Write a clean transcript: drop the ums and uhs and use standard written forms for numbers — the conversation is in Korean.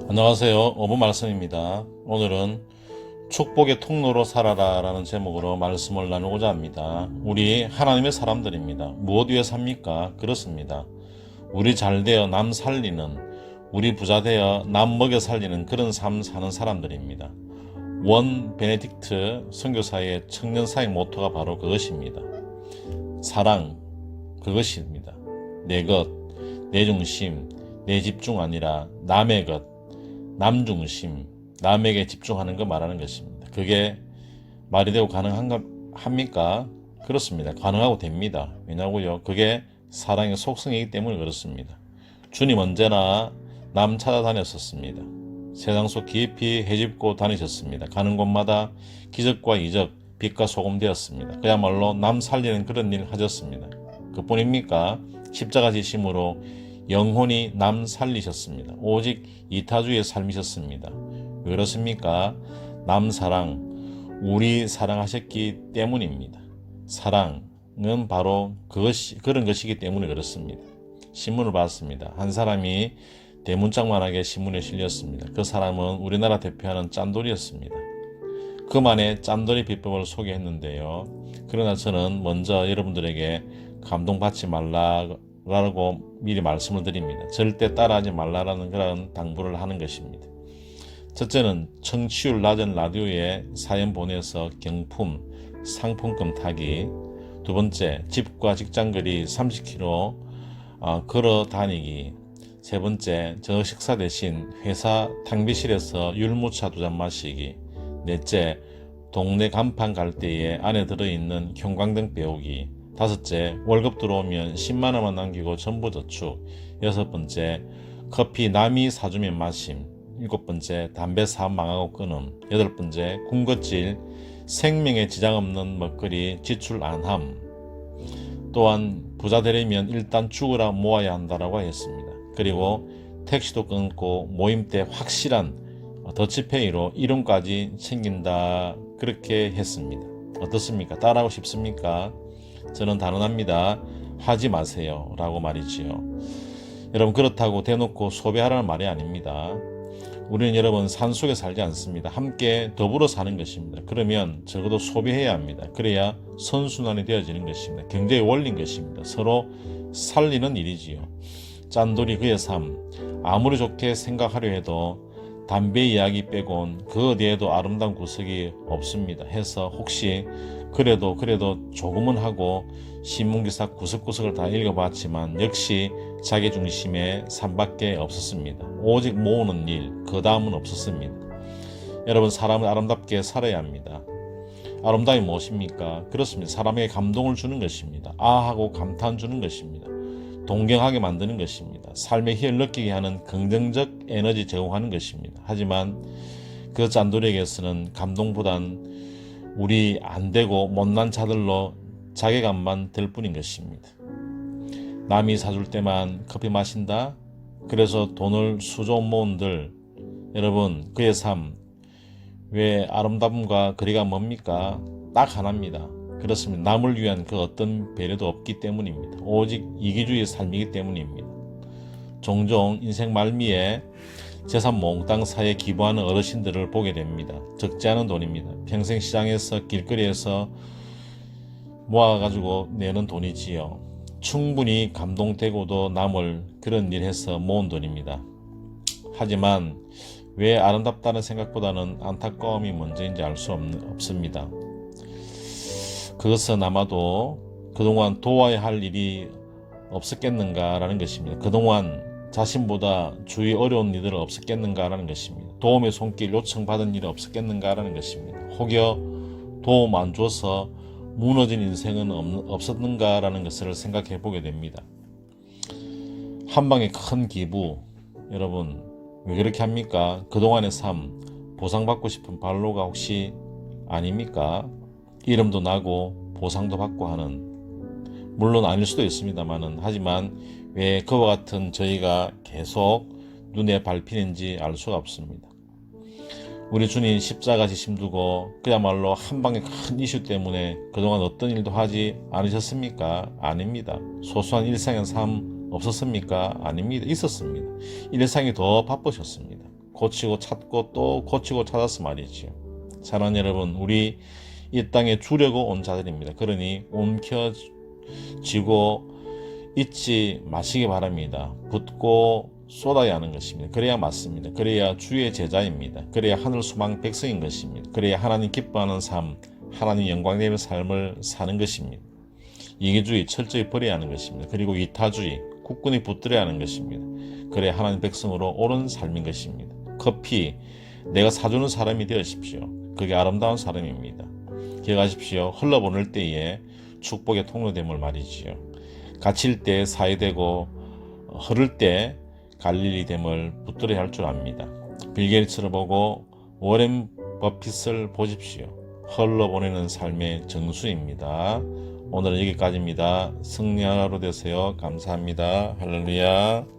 안녕하세요. 어부 말씀입니다. 오늘은 축복의 통로로 살아라 라는 제목으로 말씀을 나누고자 합니다. 우리 하나님의 사람들입니다. 무엇 위해 삽니까? 그렇습니다. 우리 잘 되어 남 살리는, 우리 부자 되어 남 먹여 살리는 그런 삶 사는 사람들입니다. 원 베네딕트 선교사의 청년사의 모토가 바로 그것입니다. 사랑, 그것입니다. 내 것, 내 중심, 내 집중 아니라 남의 것, 남중심, 남에게 집중하는 거 말하는 것입니다. 그게 말이 되고 가능합니까? 그렇습니다. 가능하고 됩니다. 왜냐고요? 그게 사랑의 속성이기 때문에 그렇습니다. 주님 언제나 남 찾아다녔었습니다. 세상 속 깊이 헤집고 다니셨습니다. 가는 곳마다 기적과 이적, 빛과 소금 되었습니다. 그야말로 남 살리는 그런 일 하셨습니다. 그뿐입니까? 십자가 지심으로 영혼이 남 살리셨습니다. 오직 이타주의 삶이셨습니다. 왜 그렇습니까? 남 사랑, 우리 사랑하셨기 때문입니다. 사랑은 바로 그런 것이기 때문에 그렇습니다. 신문을 봤습니다. 한 사람이 대문짝만하게 신문에 실렸습니다. 그 사람은 우리나라 대표하는 짠돌이였습니다. 그만의 짠돌이 비법을 소개했는데요. 그러나 저는 먼저 여러분들에게 감동받지 말라고 미리 말씀을 드립니다. 절대 따라하지 말라라는 그런 당부를 하는 것입니다. 첫째는 청취율 낮은 라디오에 사연 보내서 경품, 상품권 타기. 두 번째, 집과 직장거리 30km 걸어 다니기. 세 번째, 저녁 식사 대신 회사 탕비실에서 율무차 2잔 마시기. 넷째, 동네 간판 갈 때에 안에 들어있는 형광등 배우기. 다섯째, 월급 들어오면 10만원만 남기고 전부 저축. 여섯 번째, 커피 남이 사주면 마심. 일곱 번째, 담배 사업 망하고 끊음. 여덟 번째, 군것질, 생명에 지장 없는 먹거리 지출 안함. 또한 부자 되려면 일단 죽으라 모아야 한다라고 했습니다. 그리고 택시도 끊고 모임 때 확실한 더치페이로 이름까지 챙긴다, 그렇게 했습니다. 어떻습니까? 따라하고 싶습니까? 저는 단언합니다. 하지 마세요 라고 말이지요. 여러분, 그렇다고 대놓고 소비하라는 말이 아닙니다. 우리는 여러분 산속에 살지 않습니다. 함께 더불어 사는 것입니다. 그러면 적어도 소비해야 합니다. 그래야 선순환이 되어지는 것입니다. 경제의 원리인 것입니다. 서로 살리는 일이지요. 짠돌이 그의 삶, 아무리 좋게 생각하려 해도 담배 이야기 빼곤 그 어디에도 아름다운 구석이 없습니다. 해서 혹시 그래도 조금은 하고 신문기사 구석구석을 다 읽어봤지만 역시 자기중심의 삶밖에 없었습니다. 오직 모으는 일, 그 다음은 없었습니다. 여러분, 사람은 아름답게 살아야 합니다. 아름다움이 무엇입니까? 그렇습니다. 사람에게 감동을 주는 것입니다. 아하고 감탄 주는 것입니다. 동경하게 만드는 것입니다. 삶의 희열 느끼게 하는 긍정적 에너지 제공하는 것입니다. 하지만 그 짠돌이에게서는 감동보단 우리 안되고 못난 자들로 자괴감만 들 뿐인 것입니다. 남이 사줄 때만 커피 마신다? 그래서 돈을 수조 모은들, 여러분, 그의 삶, 왜 아름다움과 거리가 뭡니까? 딱 하나입니다. 그렇습니다. 남을 위한 그 어떤 배려도 없기 때문입니다. 오직 이기주의 삶이기 때문입니다. 종종 인생 말미에 재산 몽땅 사에 기부하는 어르신들을 보게 됩니다. 적지 않은 돈입니다. 평생 시장에서 길거리에서 모아가지고 내는 돈이지요. 충분히 감동되고도 남을 그런 일 해서 모은 돈입니다. 하지만 왜 아름답다는 생각보다는 안타까움이 먼저인지 알 수 없습니다. 그것은 아마도 그동안 도와야 할 일이 없었겠는가라는 것입니다. 그동안 자신보다 주위 어려운 일들 없었겠는가라는 것입니다. 도움의 손길 요청받은 일이 없었겠는가라는 것입니다. 혹여 도움 안 줘서 무너진 인생은 없었는가라는 것을 생각해 보게 됩니다. 한방의 큰 기부, 여러분 왜 그렇게 합니까? 그동안의 삶 보상받고 싶은 발로가 혹시 아닙니까? 이름도 나고 보상도 받고 하는, 물론 아닐 수도 있습니다만은, 하지만 왜 그와 같은 저희가 계속 눈에 밟히는지 알 수가 없습니다. 우리 주님 십자가 지심 두고 그야말로 한방의 큰 이슈 때문에 그동안 어떤 일도 하지 않으셨습니까? 아닙니다. 소소한 일상의 삶 없었습니까? 아닙니다. 있었습니다. 일상이 더 바쁘셨습니다. 고치고 찾고 또 고치고 찾아서 말이지요. 사랑하는 여러분, 우리 이 땅에 주려고 온 자들입니다. 그러니 움켜쥐고 잊지 마시기 바랍니다. 붓고 쏟아야 하는 것입니다. 그래야 맞습니다. 그래야 주의 제자입니다. 그래야 하늘 소망 백성인 것입니다. 그래야 하나님 기뻐하는 삶, 하나님 영광되는 삶을 사는 것입니다. 이기주의 철저히 버려야 하는 것입니다. 그리고 이타주의, 국군이 붙들어야 하는 것입니다. 그래야 하나님 백성으로 옳은 삶인 것입니다. 커피, 내가 사주는 사람이 되십시오. 그게 아름다운 사람입니다. 기억하십시오. 흘러보낼 때에 축복의 통로됨을 말이지요. 갇힐 때 사이되고 흐를 때 갈릴리 됨을 붙들어야 할 줄 압니다. 빌 게이츠를 보고 워렌 버핏을 보십시오. 흘러보내는 삶의 정수입니다. 오늘은 여기까지입니다. 승리하는 하루 되세요. 감사합니다. 할렐루야.